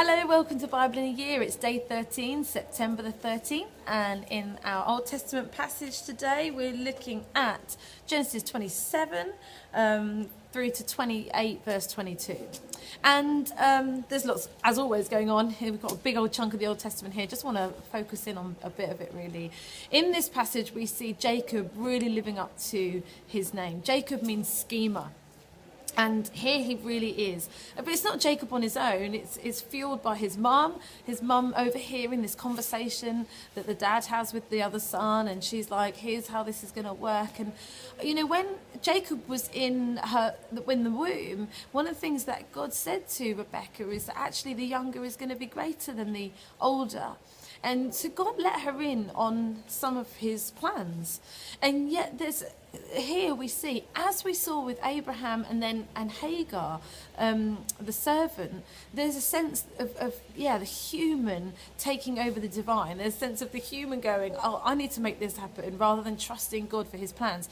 Hello, welcome to Bible in a Year. It's day 13, September the 13th, and in our Old Testament passage today, we're looking at Genesis 27 through to 28, verse 22. And there's lots, as always, going on here. We've got a big old chunk of the Old Testament here. Just want to focus in on a bit of it, really. In this passage, we see Jacob really living up to his name. Jacob means schemer. And here he really is. But it's not Jacob on his own. It's fueled by his mum overhearing this conversation that the dad has with the other son. And she's like, here's how this is going to work. And, you know, when Jacob was in the womb, one of the things that God said to Rebekah is that actually the younger is going to be greater than the older. And so God let her in on some of his plans. And yet here we see, as we saw with Abraham and Hagar, the servant, there's a sense of the human taking over the divine. There's a sense of the human going, oh, I need to make this happen, rather than trusting God for his plans.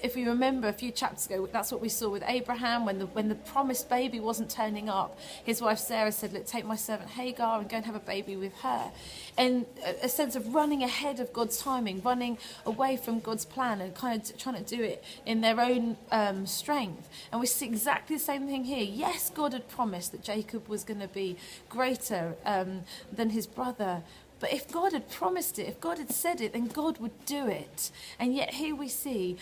If we remember a few chapters ago, that's what we saw with Abraham when the promised baby wasn't turning up. His wife Sarah said, look, take my servant Hagar and go and have a baby with her. And a sense of running ahead of God's timing, running away from God's plan and kind of trying to do it in their own strength. And we see exactly the same thing here. Yes, God had promised that Jacob was going to be greater than his brother. But if God had promised it, if God had said it, then God would do it. And yet here we see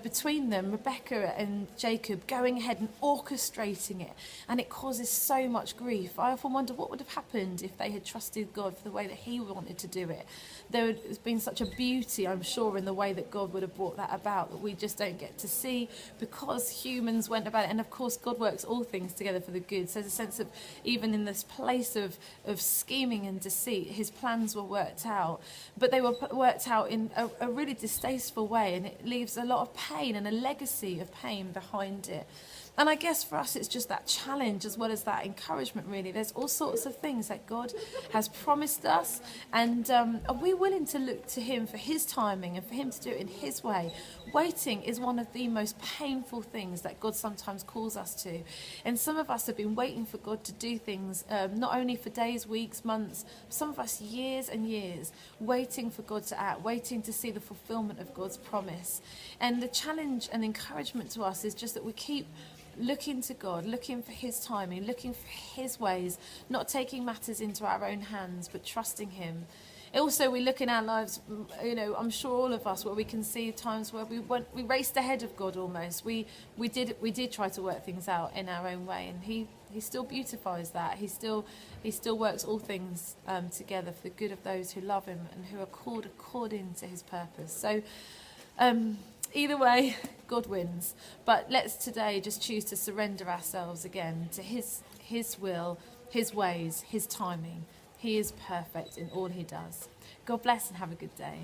between them, Rebekah and Jacob going ahead and orchestrating it. And it causes so much grief. I often wonder what would have happened if they had trusted God for the way that he wanted to do it. There would have been such a beauty, I'm sure, in the way that God would have brought that about that we just don't get to see because humans went about it. And of course, God works all things together for the good. So there's a sense of, even in this place of scheming and deceit, his plans were worked out, but they were worked out in a really distasteful way, and it leaves a lot of pain and a legacy of pain behind it. And I guess for us, it's just that challenge as well as that encouragement, really. There's all sorts of things that God has promised us. And are we willing to look to him for his timing and for him to do it in his way? Waiting is one of the most painful things that God sometimes calls us to. And some of us have been waiting for God to do things, not only for days, weeks, months, some of us years and years, waiting for God to act, waiting to see the fulfillment of God's promise. And the challenge and encouragement to us is just that we keep looking to God, looking for his timing, looking for his ways, not taking matters into our own hands, but trusting him. Also, we look in our lives, you know, I'm sure all of us, where we can see times where we raced ahead of God almost. We did try to work things out in our own way, and he still beautifies that. He still works all things together for the good of those who love him and who are called according to his purpose. So either way, God wins. But let's today just choose to surrender ourselves again to his will, his ways, his timing. He is perfect in all he does. God bless and have a good day.